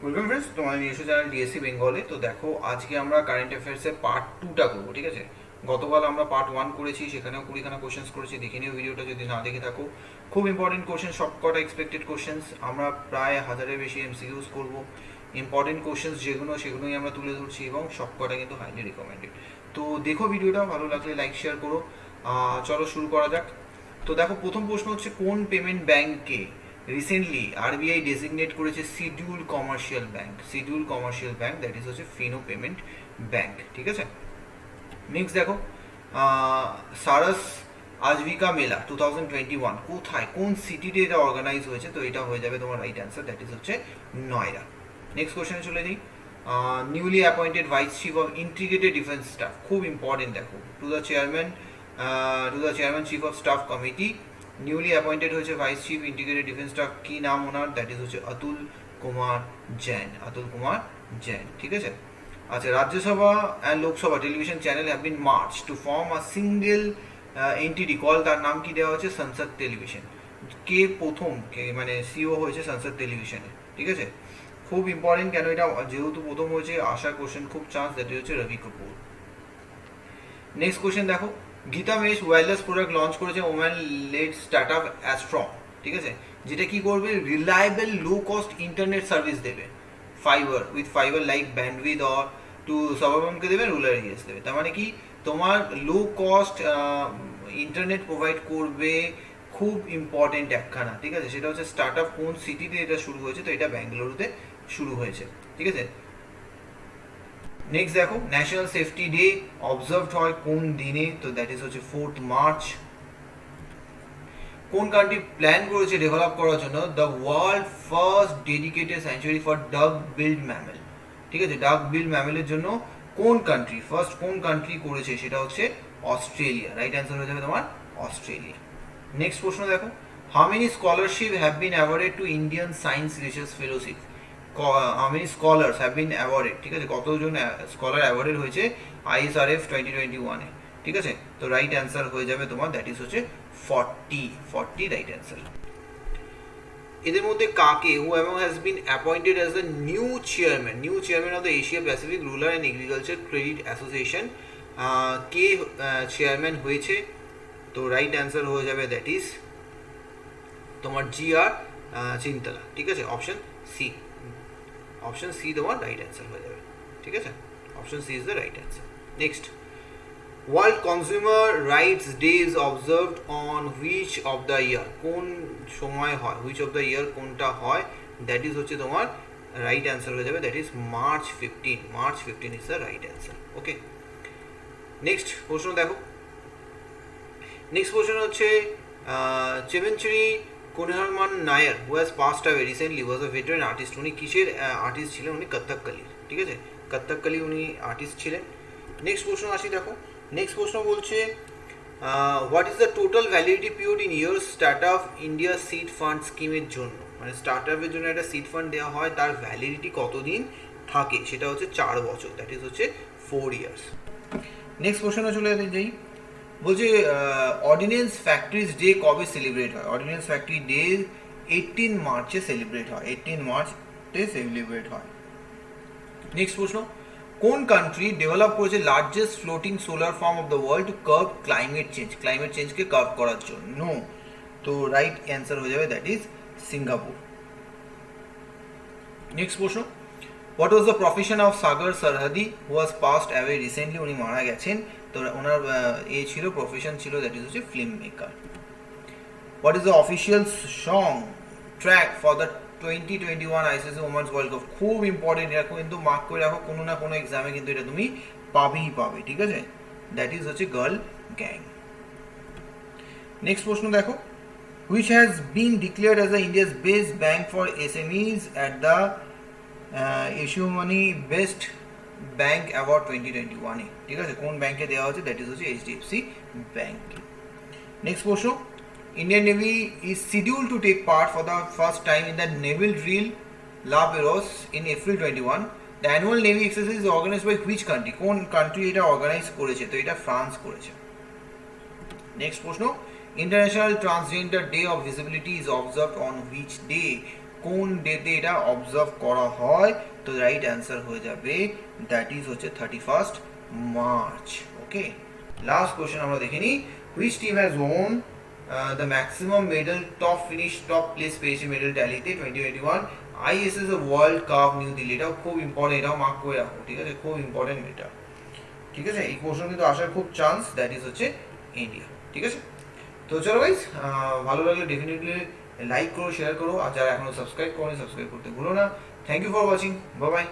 Welcome friends, তোমার নিজস্ব channel DSC বেঙ্গলে। তো দেখো, আজকে আমরা কারেন্ট অ্যাফেয়ার্সের পার্ট 2টা করবো, ঠিক আছে? গতকাল আমরা পার্ট 1 করেছি, সেখানেও 20খানা কোশ্চেন্স করেছি, দেখে নিও ভিডিওটা যদি না দেখে থাকো। খুব ইম্পর্টেন্ট কোশ্চেন, সবকটা এক্সপেক্টেড কোশ্চেন্স। আমরা প্রায় 1000-এর বেশি এমসিকিউস করবো। ইম্পর্টেন্ট কোশ্চেন্স যেগুলো সেগুলোই আমরা তুলে ধরছি এবং সবকটা কিন্তু হাইলি রিকমেন্ডেড। তো দেখো ভিডিওটা, ভালো লাগলে লাইক শেয়ার করো। চলো শুরু করা যাক। তো দেখো, প্রথম প্রশ্ন হচ্ছে, কোন পেমেন্ট ব্যাংককে রিসেন্টলি আরবিআই ডেজিগনেট করেছে schedule commercial bank? Schedule commercial bank, that is হচ্ছে ফিনো পেমেন্ট ব্যাংক, ঠিক আছে? নেক্সট দেখো, সারাস আজভিকা মেলা 2021 কোথায়, কোন সিটিতে এটা অর্গানাইজ হয়েছে? তো এটা হয়ে যাবে তোমার রাইট অ্যান্সার, দ্যাট ইজ হচ্ছে নয়ডা। নেক্সট কোশ্চেনে চলে যাই। Newly appointed vice chief of integrated defence staff, খুব ইম্পর্টেন্ট দেখো, to the chairman chief of staff committee newly appointed হয়েছে vice chief integrated defence staff, কি নাম ওনার? দ্যাট ইজ হচ্ছে অতুল কুমার জৈন, অতুল কুমার জৈন, ঠিক আছে? আচ্ছা, Rajya Sabha and Lok Sabha television channel have been merge to form a single entity call, তার নাম কি দেওয়া হচ্ছে? সংসদ টেলিভিশন। কে প্রথম, কে মানে সিও হয়েছে সংসদ টেলিভিশনে, ঠিক আছে? খুব ইম্পর্টেন্ট, কেন এটা যেহেতু প্রথম হয়েছে, আসার কোশ্চেন খুব চান্স, দ্যাট হচ্ছে রবি কাপুর। নেক্সট কোশ্চেন দেখো, GigaMesh wireless product launch করেছে ওম্যান লেড স্টার্টআপ অ্যাস্ট্রম, ঠিক আছে? যেটা কি করবে? Reliable low cost internet service দেবে, fibre like bandwidth or to সাবারবামকে দেবে, রুরাল এরিয়াস দেবে। তার মানে কি, তোমার লো কস্ট ইন্টারনেট প্রোভাইড করবে, খুব ইম্পর্টেন্ট একখানা, ঠিক আছে? সেটা হচ্ছে স্টার্টআপ কোন সিটিতে এটা শুরু হয়েছে? তো এটা ব্যাঙ্গালুরুতে শুরু হয়েছে, ঠিক আছে? নেক্সট দেখো, ন্যাশনাল সেফটি ডে অবজার্ভড হয় কোন দিনে? তো দ্যাট ইজ হচ্ছে 4th মার্চ। কোন কান্ট্রি প্ল্যান করেছে ডেভেলপ করার জন্য the world first dedicated sanctuary for ডাক বিল্ড ম্যামেল, ঠিক আছে? ডাক বিল্ড ম্যামেলের জন্য কোন কান্ট্রি ফার্স্ট, কোন কান্ট্রি করেছে? সেটা হচ্ছে অস্ট্রেলিয়া, রাইট অ্যান্সার হয়ে যাবে তোমার অস্ট্রেলিয়া। নেক্সট প্রশ্ন দেখো, how many scholarship have been awarded two Indian science research fellowship? How many scholars have been awarded, ঠিক আছে? কতজন স্কলার অ্যাওয়ার্ডেড হয়েছে আইএসআরএফ 2021-এ, ঠিক আছে? তো রাইট অ্যান্সার হয়ে যাবে তোমার, দ্যাট ইজ হচ্ছে 40 রাইট অ্যান্সার। এদের মধ্যে কাকে, who among has been appointed as the new chairman of the Asia Pacific rural and agriculture credit association, কে চেয়ারম্যান হয়েছে? তো রাইট অ্যান্সার হয়ে যাবে, দ্যাট ইজ তোমার GR চিন্তলা, ঠিক আছে? অপশন সি তোমার রাইট অ্যান্সার হয়ে যাবে, ঠিক আছে? Option C is the right answer. Next, world consumer rights day is observed on which of the year? কোন সময় হয়? হুইচ অফ দ্য ইয়ার কোনটা হয়? দ্যাট ইজ হচ্ছে তোমার রাইট অ্যান্সার হয়ে যাবে, that is March 15 is the right answer, okay? Next প্রশ্ন দেখো, নেক্সট প্রশ্ন হচ্ছে, Chemancheri Kunhiraman Nair who has passed away recently was a veteran artist. উনি কিসের আর্টিস্ট ছিলেন? উনি কত্থককলির, ঠিক আছে? কত্থককলি উনি আর্টিস্ট ছিলেন। নেক্সট প্রশ্ন আসি দেখো, নেক্সট প্রশ্ন বলছে, what is the total validity period in years start up India seed fund স্কিমের জন্য? মানে স্টার্ট আপের জন্য একটা সিড ফান্ড দেওয়া হয়, তার ভ্যালিডিটি কতদিন থাকে? সেটা হচ্ছে 4 বছর, দ্যাট ইজ হচ্ছে 4 ইয়ার্স। নেক্সট প্রশ্নে চলে যাই, বলছে অর্ডিন্যান্স ফ্যাক্টরিজ ডে কবে সেলিব্রেট হয়? অর্ডিন্যান্স ফ্যাক্টরি ডে 18 মার্চে সেলিব্রেট হয়, 18 মার্চে সেলিব্রেট হয়। নেক্সট প্রশ্ন, কোন কান্ট্রি ডেভেলপ করেছে largest floating solar farm of the world to curb climate চেঞ্জকে কার্ভ করার জন্য? তো রাইট অ্যান্সার হয়ে যাবে, দ্যাট ইজ সিঙ্গাপুর। নেক্সট প্রশ্ন, what was the profession of Sagar Sarhadi who was passed away recently? উনি মারা গেছেন, তো ওনার ছিল, প্রফেশন ছিল, দ্যাট ইজ হচ্ছে film maker. What is the official song track for the 2021 ICC women's world cup? খুব ইম্পর্টেন্ট, এটা কিন্তু মার্ক করে রাখো, কোনো না কোনো এক্সামে কিন্তু এটা তুমি পাবে, ঠিক আছে? দ্যাট ইজ হচ্ছে গার্ল গ্যাং। নেক্সট প্রশ্ন দেখো, which has been declared as the India's best bank for SMEs at the Asia money best bank award 2021-এ, ঠিক আছে? কোন ব্যাংকে দেওয়া হচ্ছে? দ্যাট ইজ হচ্ছে HDFC ব্যাংক। নেক্সট প্রশ্ন, Indian Navy is scheduled to take part for the first time in the naval drill La Perouse in April 21. The annual Navy exercise is organized by which country? কোন country এটা organise করেছে? তো এটা France করেছে। Next প্রশ্ন, international transgender day of visibility is observed on which day? কোন ডেতে এটা অবজার্ভ করা হয়, তো রাইট অ্যান্সার হয়ে যাবে দ্যাট ইজ হচ্ছে 31st মার্চ। ওকে, লাস্ট কোশ্চেন আমরা দেখে নিই। Which team has won the maximum medal, top place পেয়েছে মেডেল ট্যালিতে 2021 ISS world cup New Delhi. এটাও খুব ইম্পর্টেন্ট, এটাও মার্ক করে রাখো, ঠিক আছে, খুব ইম্পর্টেন্ট এটা, ঠিক আছে। এই কোশ্চেন কিন্তু আসার খুব চান্স, দ্যাট ইজ হচ্ছে ইন্ডিয়া, ঠিক আছে। তো চলো গাইস, ভালো লাগলে ডেফিনেটলি লাইক করো, শেয়ার করো, আর যারা এখনো সাবস্ক্রাইব করোনি সাবস্ক্রাইব করতে ভুলো না। Thank you for watching, bye by.